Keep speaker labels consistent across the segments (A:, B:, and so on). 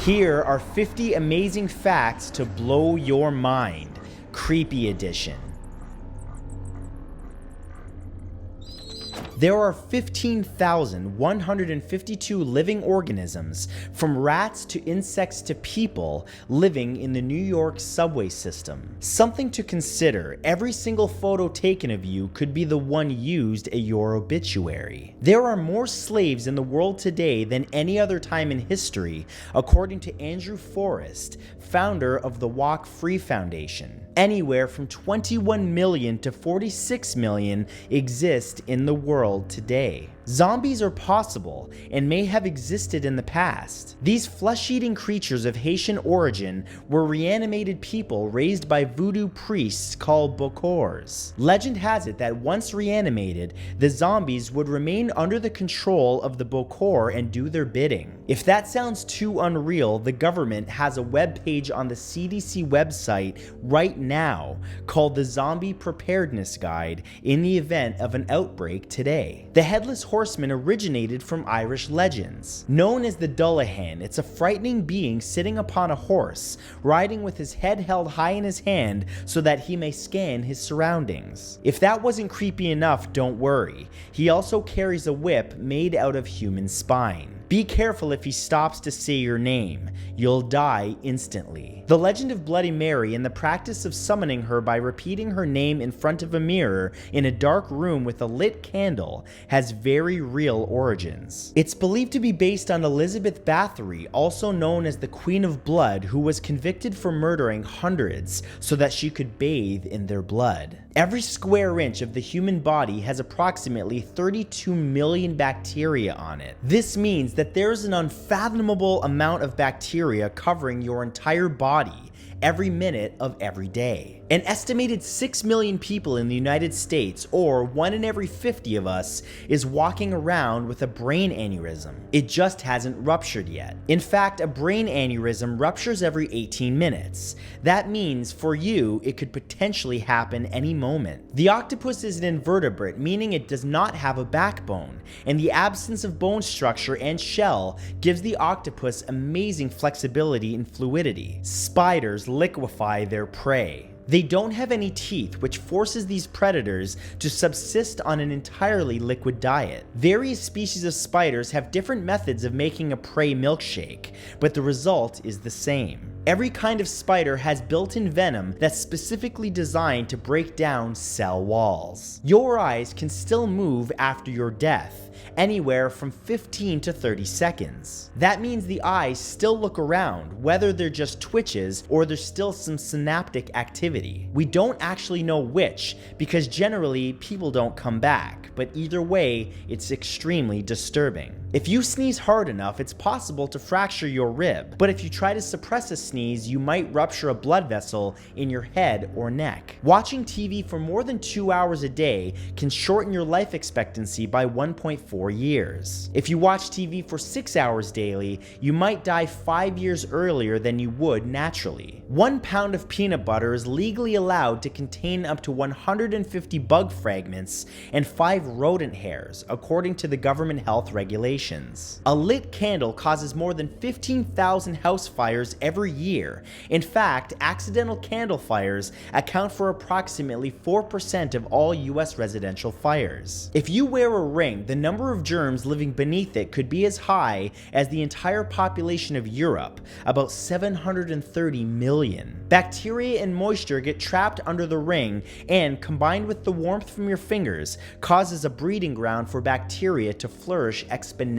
A: Here are 50 amazing facts to blow your mind. Creepy edition. There are 15,152 living organisms, from rats to insects to people, living in the New York subway system. Something to consider: every single photo taken of you could be the one used at your obituary. There are more slaves in the world today than any other time in history, according to Andrew Forrest, founder of the Walk Free Foundation. Anywhere from 21 million to 46 million exist in the world today. Zombies are possible and may have existed in the past. These flesh-eating creatures of Haitian origin were reanimated people raised by voodoo priests called bokors. Legend has it that once reanimated, the zombies would remain under the control of the bokor and do their bidding. If that sounds too unreal, the government has a webpage on the CDC website right now called the Zombie Preparedness Guide in the event of an outbreak today. The Headless Horseman originated from Irish legends. Known as the Dullahan, it's a frightening being sitting upon a horse, riding with his head held high in his hand so that he may scan his surroundings. If that wasn't creepy enough, don't worry. He also carries a whip made out of human spine. Be careful if he stops to say your name. You'll die instantly. The legend of Bloody Mary and the practice of summoning her by repeating her name in front of a mirror in a dark room with a lit candle has very real origins. It's believed to be based on Elizabeth Bathory, also known as the Queen of Blood, who was convicted for murdering hundreds so that she could bathe in their blood. Every square inch of the human body has approximately 32 million bacteria on it. This means that there's an unfathomable amount of bacteria covering your entire body every minute of every day. An estimated 6 million people in the United States, or 1 in every 50 of us, is walking around with a brain aneurysm. It just hasn't ruptured yet. In fact, a brain aneurysm ruptures every 18 minutes. That means for you, it could potentially happen any moment. The octopus is an invertebrate, meaning it does not have a backbone, and the absence of bone structure and shell gives the octopus amazing flexibility and fluidity. Spiders liquefy their prey. They don't have any teeth, which forces these predators to subsist on an entirely liquid diet. Various species of spiders have different methods of making a prey milkshake, but the result is the same. Every kind of spider has built-in venom that's specifically designed to break down cell walls. Your eyes can still move after your death, anywhere from 15 to 30 seconds. That means the eyes still look around, whether they're just twitches or there's still some synaptic activity. We don't actually know which, because generally people don't come back, but either way, it's extremely disturbing. If you sneeze hard enough, it's possible to fracture your rib, but if you try to suppress a sneeze, you might rupture a blood vessel in your head or neck. Watching TV for more than 2 hours a day can shorten your life expectancy by 1.4 years. If you watch TV for 6 hours daily, you might die 5 years earlier than you would naturally. 1 pound of peanut butter is legally allowed to contain up to 150 bug fragments and 5 rodent hairs, according to the government health regulations. A lit candle causes more than 15,000 house fires every year. In fact, accidental candle fires account for approximately 4% of all US residential fires. If you wear a ring, the number of germs living beneath it could be as high as the entire population of Europe, about 730 million. Bacteria and moisture get trapped under the ring and, combined with the warmth from your fingers, causes a breeding ground for bacteria to flourish exponentially.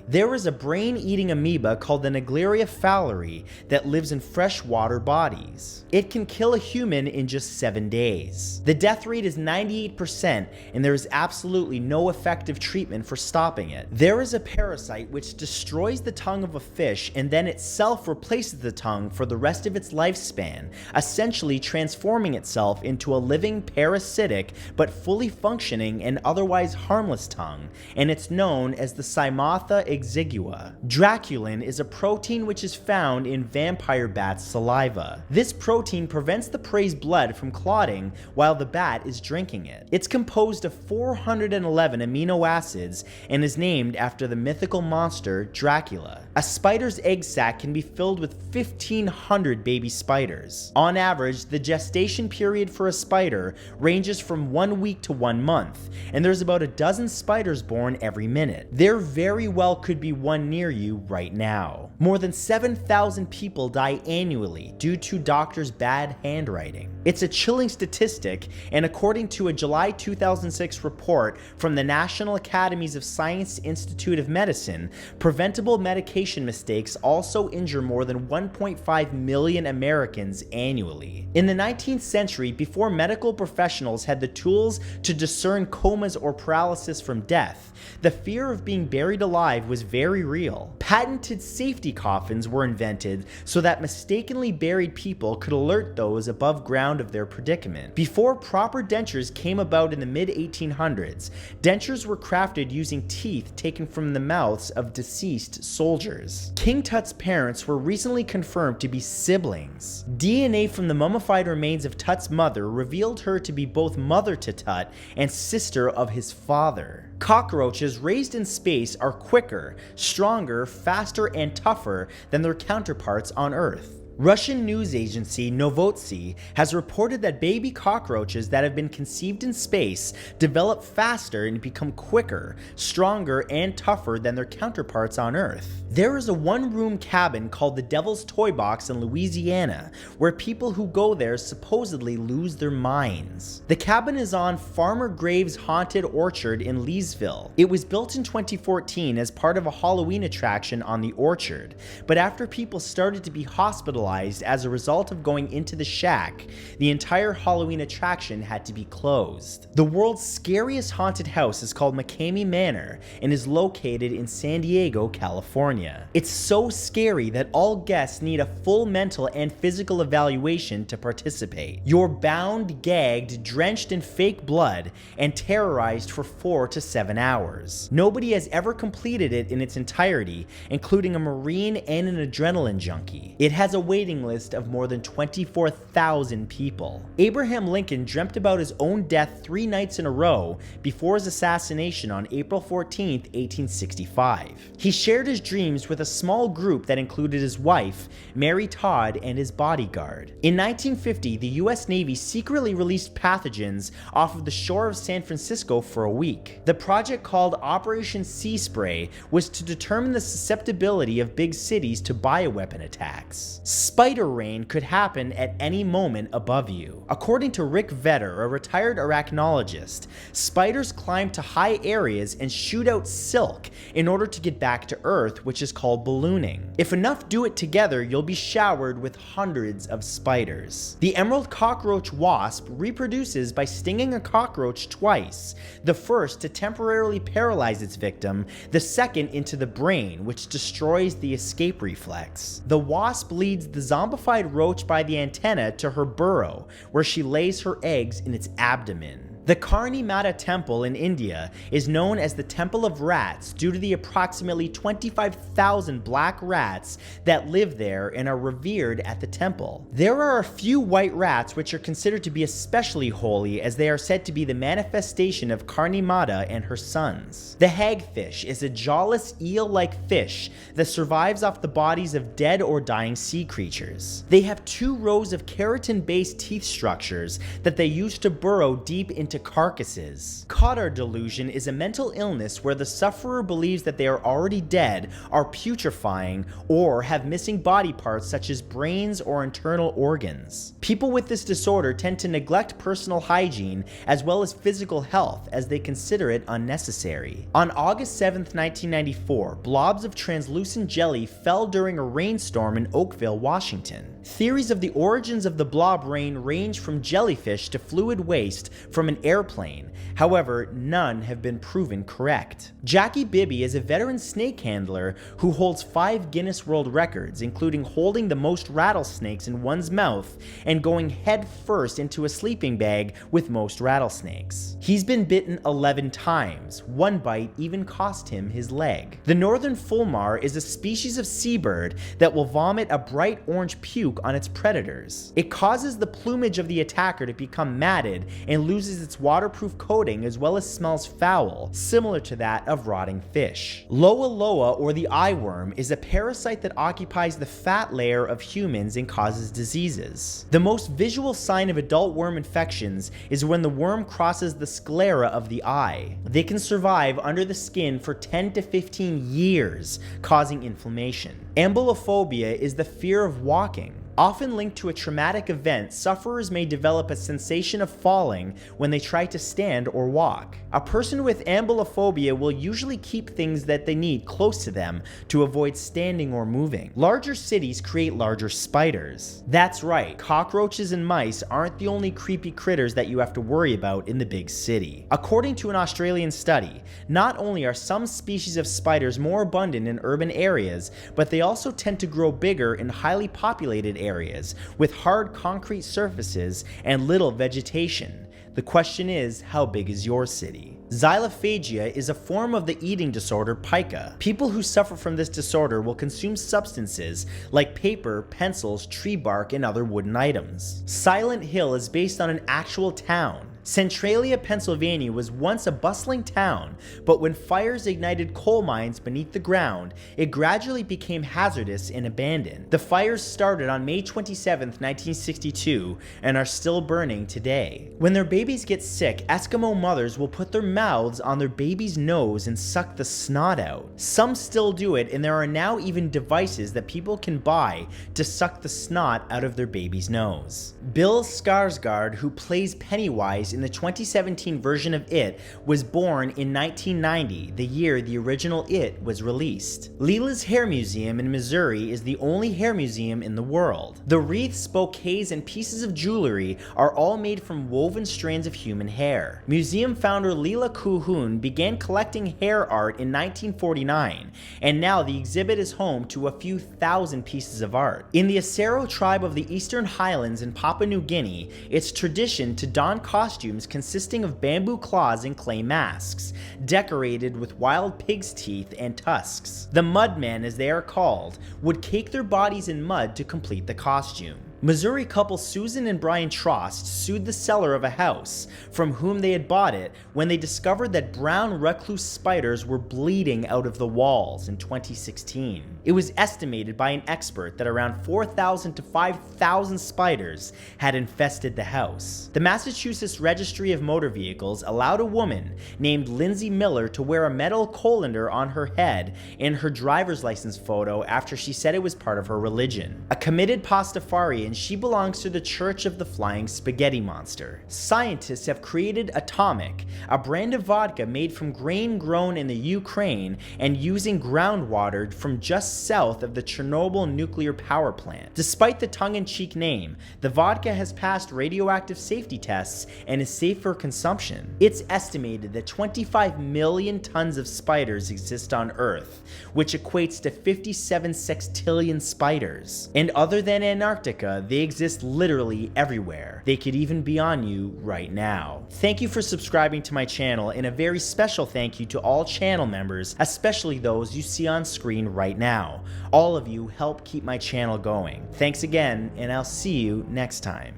A: There is a brain-eating amoeba called the Naegleria fowleri that lives in freshwater bodies. It can kill a human in just 7 days. The death rate is 98%, and there is absolutely no effective treatment for stopping it. There is a parasite which destroys the tongue of a fish and then itself replaces the tongue for the rest of its lifespan, essentially transforming itself into a living parasitic but fully functioning and otherwise harmless tongue, and it's known as the Cymotha exigua. Draculin is a protein which is found in vampire bats' saliva. This protein prevents the prey's blood from clotting while the bat is drinking it. It's composed of 411 amino acids and is named after the mythical monster Dracula. A spider's egg sac can be filled with 1,500 baby spiders. On average, the gestation period for a spider ranges from 1 week to 1 month, and there's about a dozen spiders born every minute. There very well could be one near you right now. More than 7,000 people die annually due to doctors' bad handwriting. It's a chilling statistic, and according to a July 2006 report from the National Academies of Science Institute of Medicine, preventable medication mistakes also injure more than 1.5 million Americans annually. In the 19th century, before medical professionals had the tools to discern comas or paralysis from death, the fear of being buried alive was very real. Patented safety coffins were invented so that mistakenly buried people could alert those above ground of their predicament. Before proper dentures came about in the mid-1800s, dentures were crafted using teeth taken from the mouths of deceased soldiers. King Tut's parents were recently confirmed to be siblings. DNA from the mummified remains of Tut's mother revealed her to be both mother to Tut and sister of his father. Cockroaches raised in space are quicker, stronger, faster, and tougher than their counterparts on Earth. Russian news agency Novosti has reported that baby cockroaches that have been conceived in space develop faster and become quicker, stronger, and tougher than their counterparts on Earth. There is a one-room cabin called the Devil's Toy Box in Louisiana, where people who go there supposedly lose their minds. The cabin is on Farmer Graves' Haunted Orchard in Leesville. It was built in 2014 as part of a Halloween attraction on the orchard, but after people started to be hospitalized as a result of going into the shack, the entire Halloween attraction had to be closed. The world's scariest haunted house is called McCamey Manor and is located in San Diego, California. It's so scary that all guests need a full mental and physical evaluation to participate. You're bound, gagged, drenched in fake blood, and terrorized for 4 to 7 hours. Nobody has ever completed it in its entirety, including a Marine and an adrenaline junkie. It has a waiting list of more than 24,000 people. Abraham Lincoln dreamt about his own death 3 nights in a row before his assassination on April 14, 1865. He shared his dreams with a small group that included his wife, Mary Todd, and his bodyguard. In 1950, the US Navy secretly released pathogens off of the shore of San Francisco for a week. The project, called Operation Sea Spray, was to determine the susceptibility of big cities to bioweapon attacks. Spider rain could happen at any moment above you. According to Rick Vetter, a retired arachnologist, spiders climb to high areas and shoot out silk in order to get back to Earth, which is called ballooning. If enough do it together, you'll be showered with hundreds of spiders. The emerald cockroach wasp reproduces by stinging a cockroach twice, the first to temporarily paralyze its victim, the second into the brain, which destroys the escape reflex. The wasp leads the zombified roach by the antenna to her burrow, where she lays her eggs in its abdomen. The Karni Mata Temple in India is known as the Temple of Rats due to the approximately 25,000 black rats that live there and are revered at the temple. There are a few white rats which are considered to be especially holy, as they are said to be the manifestation of Karni Mata and her sons. The hagfish is a jawless eel-like fish that survives off the bodies of dead or dying sea creatures. They have 2 rows of keratin-based teeth structures that they use to burrow deep into carcasses. Cotard delusion is a mental illness where the sufferer believes that they are already dead, are putrefying, or have missing body parts such as brains or internal organs. People with this disorder tend to neglect personal hygiene as well as physical health, as they consider it unnecessary. On August 7, 1994, blobs of translucent jelly fell during a rainstorm in Oakville, Washington. Theories of the origins of the blob rain range from jellyfish to fluid waste from an airplane. However, none have been proven correct. Jackie Bibby is a veteran snake handler who holds 5 Guinness World Records, including holding the most rattlesnakes in one's mouth and going head first into a sleeping bag with most rattlesnakes. He's been bitten 11 times. One bite even cost him his leg. The northern fulmar is a species of seabird that will vomit a bright orange puke puke on its predators. It causes the plumage of the attacker to become matted and loses its waterproof coating, as well as smells foul, similar to that of rotting fish. Loa loa, or the eye worm, is a parasite that occupies the fat layer of humans and causes diseases. The most visual sign of adult worm infections is when the worm crosses the sclera of the eye. They can survive under the skin for 10 to 15 years, causing inflammation. Ambulophobia is the fear of walking. Often linked to a traumatic event, sufferers may develop a sensation of falling when they try to stand or walk. A person with ambulophobia will usually keep things that they need close to them to avoid standing or moving. Larger cities create larger spiders. That's right, cockroaches and mice aren't the only creepy critters that you have to worry about in the big city. According to an Australian study, not only are some species of spiders more abundant in urban areas, but they also tend to grow bigger in highly populated areas with hard concrete surfaces and little vegetation. The question is, how big is your city? Xylophagia is a form of the eating disorder pica. People who suffer from this disorder will consume substances like paper, pencils, tree bark, and other wooden items. Silent Hill is based on an actual town. Centralia, Pennsylvania was once a bustling town, but when fires ignited coal mines beneath the ground, it gradually became hazardous and abandoned. The fires started on May 27, 1962, and are still burning today. When their babies get sick, Eskimo mothers will put their mouths on their baby's nose and suck the snot out. Some still do it, and there are now even devices that people can buy to suck the snot out of their baby's nose. Bill Skarsgård, who plays Pennywise in the 2017 version of It, was born in 1990, the year the original It was released. Leela's Hair Museum in Missouri is the only hair museum in the world. The wreaths, bouquets, and pieces of jewelry are all made from woven strands of human hair. Museum founder Leela Kuhun began collecting hair art in 1949, and now the exhibit is home to a few thousand pieces of art. In the Asero tribe of the Eastern Highlands in Papua New Guinea, it's tradition to don costumes consisting of bamboo claws and clay masks, decorated with wild pig's teeth and tusks. The mudmen, as they are called, would cake their bodies in mud to complete the costume. Missouri couple Susan and Brian Trost sued the seller of a house from whom they had bought it when they discovered that brown recluse spiders were bleeding out of the walls in 2016. It was estimated by an expert that around 4,000 to 5,000 spiders had infested the house. The Massachusetts Registry of Motor Vehicles allowed a woman named Lindsay Miller to wear a metal colander on her head in her driver's license photo after she said it was part of her religion. A committed Pastafarian, she belongs to the Church of the Flying Spaghetti Monster. Scientists have created Atomic, a brand of vodka made from grain grown in the Ukraine and using groundwater from just south of the Chernobyl nuclear power plant. Despite the tongue-in-cheek name, the vodka has passed radioactive safety tests and is safe for consumption. It's estimated that 25 million tons of spiders exist on Earth, which equates to 57 sextillion spiders. And other than Antarctica, they exist literally everywhere. They could even be on you right now. Thank you for subscribing to my channel, and a very special thank you to all channel members, especially those you see on screen right now. All of you help keep my channel going. Thanks again, and I'll see you next time.